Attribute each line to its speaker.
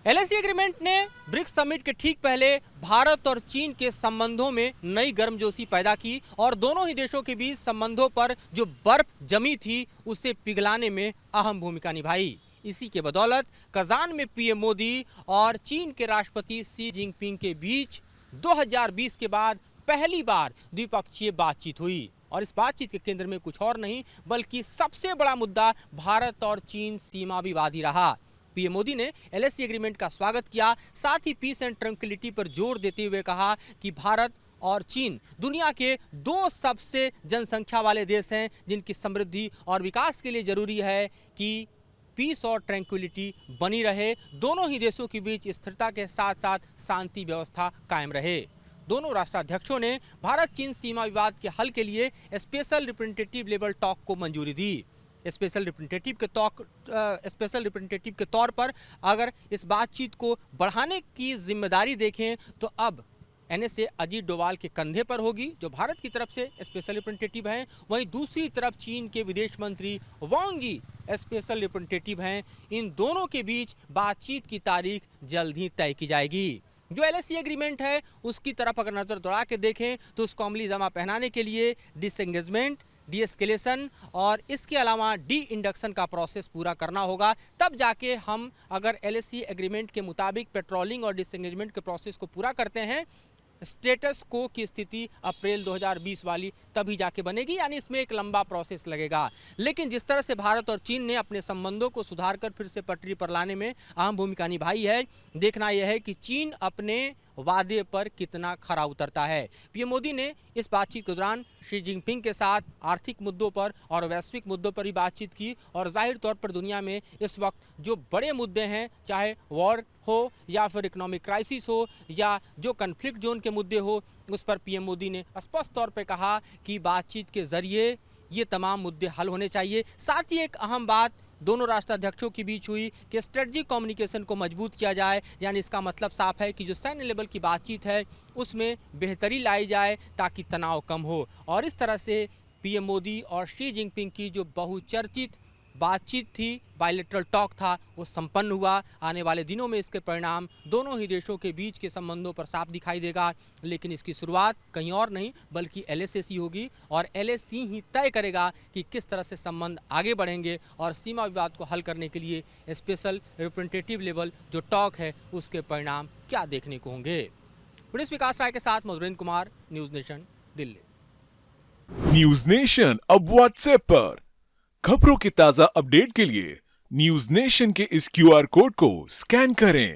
Speaker 1: LAC agreement ने BRICS summit के ठीक पहले भारत और चीन के संबंधों में नई गर्मजोशी पैदा की और दोनों ही देशों के बीच संबंधों पर जो बर्फ जमी थी उसे पिघलाने में अहम भूमिका निभाई। इसी के बदौलत कजान में पीएम मोदी और चीन के राष्ट्रपति शी जिनपिंग के बीच 2020 के बाद पहली बार द्विपक्षीय बातचीत हुई और इस बातचीत के केंद्र में कुछ और नहीं बल्कि सबसे बड़ा मुद्दा भारत और चीन सीमा विवाद ही रहा। पीएम मोदी ने एलएसी एग्रीमेंट का स्वागत किया, साथ ही पीस एंड ट्रैंक्विलिटी पर जोर देते हुए कहा कि भारत और चीन दुनिया के दो सबसे जनसंख्या वाले देश हैं जिनकी समृद्धि और विकास के लिए जरूरी है कि पीस और ट्रैंक्विलिटी बनी रहे, दोनों ही देशों के बीच स्थिरता के साथ साथ शांति व्यवस्था कायम रहे। दोनों राष्ट्राध्यक्षों ने भारत चीन सीमा विवाद के हल के लिए स्पेशल रिप्रेजेंटेटिव लेवल टॉक को मंजूरी दी। स्पेशल रिप्रेजेंटेटिव के तौर पर अगर इस बातचीत को बढ़ाने की जिम्मेदारी देखें तो अब एनएसए अजीत डोभाल के कंधे पर होगी, जो भारत की तरफ से स्पेशल रिप्रेजेंटेटिव हैं। वहीं दूसरी तरफ चीन के विदेश मंत्री वांग यी स्पेशल रिप्रेजेंटेटिव हैं। इन दोनों के बीच बातचीत की तारीख जल्द ही तय की जाएगी। जो एलएसी एग्रीमेंट है उसकी तरफ अगर नजर दौड़ा के देखें तो उसको अमली जमा पहनाने के लिए डिसएंगेजमेंट, डीएस्केलेशन और इसके अलावा डी इंडक्शन का प्रोसेस पूरा करना होगा। तब जाके हम अगर एलएसी एग्रीमेंट के मुताबिक पेट्रोलिंग और डिसएंगेजमेंट के प्रोसेस को पूरा करते हैं, स्टेटस को की स्थिति अप्रैल 2020 वाली तभी जाके बनेगी, यानी इसमें एक लंबा प्रोसेस लगेगा। लेकिन जिस तरह से भारत और चीन ने अपने संबंधों को सुधार कर फिर से पटरी पर लाने में अहम भूमिका निभाई है, देखना यह है कि चीन अपने वादे पर कितना खरा उतरता है। पीएम मोदी ने इस बातचीत के दौरान शी जिनपिंग के साथ आर्थिक मुद्दों पर और वैश्विक मुद्दों पर भी बातचीत की और जाहिर तौर पर दुनिया में इस वक्त जो बड़े मुद्दे हैं, चाहे वॉर हो या फिर इकोनॉमिक क्राइसिस हो या जो कन्फ्लिक्ट जोन के मुद्दे हो, उस पर पीएम मोदी ने स्पष्ट तौर पर कहा कि बातचीत के जरिए ये तमाम मुद्दे हल होने चाहिए। साथ ही एक अहम बात दोनों राष्ट्राध्यक्षों के बीच हुई कि स्ट्रेटजिक कम्युनिकेशन को मजबूत किया जाए, यानी इसका मतलब साफ है कि जो सैन्य लेवल की बातचीत है उसमें बेहतरी लाई जाए ताकि तनाव कम हो। और इस तरह से पीएम मोदी और शी जिनपिंग की जो बहुचर्चित बातचीत थी, बायलैटरल टॉक था, वो संपन्न हुआ। आने वाले दिनों में इसके परिणाम दोनों ही देशों के बीच के संबंधों पर साफ दिखाई देगा, लेकिन इसकी शुरुआत कहीं और नहीं बल्कि एलएसी होगी और एलएसी ही तय करेगा कि किस तरह से संबंध आगे बढ़ेंगे और सीमा विवाद को हल करने के लिए स्पेशल रिप्रेजेंटेटिव लेवल जो टॉक है उसके परिणाम क्या देखने को होंगे। पुलिस विकास राय के साथ Madhurendra Kumar, news nation, Delhi.
Speaker 2: News nation अब व्हाट्सएप पर खबरों की ताजा अपडेट के लिए न्यूज नेशन के इस क्यूआर कोड को स्कैन करें।